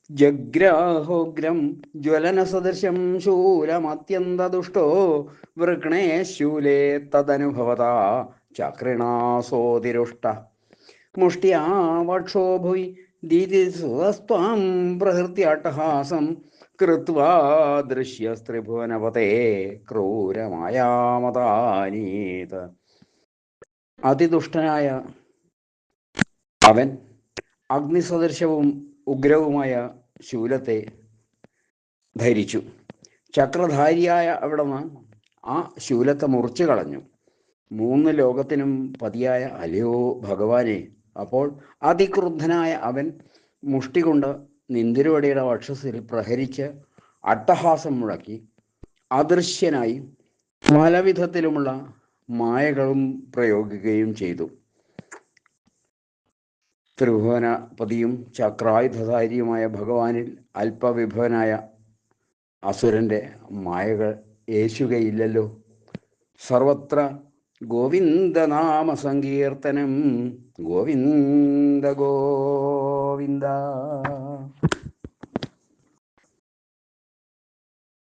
ജഗ്രാഹോഗ്രം ജ്വലനസദൃശം ശൂലമത്യന്തദുഷ്ടോ വൃഗ്ണേ ശൂലേ തദനുഭവതാ ചക്രിണാസോതിരുഷ്ട മുഷ്ട്യാ വക്ഷോ ഭുവി ദീതിസുതസ്ത്വാം പ്രഹൃത്യാട്ടഹാസം കൃത്വാ ദൃശ്യസ്ത്രിഭുവനപതേ ക്രൂരമായാമതാനീത്. അതിദുഷ്ടനായ അവൻ അഗ്നിസദൃശവും ഉഗ്രവുമായ ശൂലത്തെ ധരിച്ചു. ചക്രധാരിയായ അവിടുന്ന് ആ ശൂലത്തെ മുറിച്ചു കളഞ്ഞു. 3 ലോകത്തിനും പതിയായ അലയോ ഭഗവാനെ. അപ്പോൾ അതിക്രുദ്ധനായ അവൻ മുഷ്ടി കൊണ്ട് നിന്തിരുവടിയുടെ വക്ഷസിൽ പ്രഹരിച്ച് അട്ടഹാസം മുഴക്കി അദൃശ്യനായി പലവിധത്തിലുമുള്ള മായകളും പ്രയോഗിക്കുകയും ചെയ്തു. ത്രിഭുവനപതിയും ചക്രായുധധാരിയുമായ ഭഗവാനിൽ അല്പവിഭവനായ അസുരൻ്റെ മായകൾ യേശുകയില്ലല്ലോ. സർവത്ര ഗോവിന്ദനാമ സങ്കീർത്തനം. ഗോവിന്ദ ഗോവിന്ദ.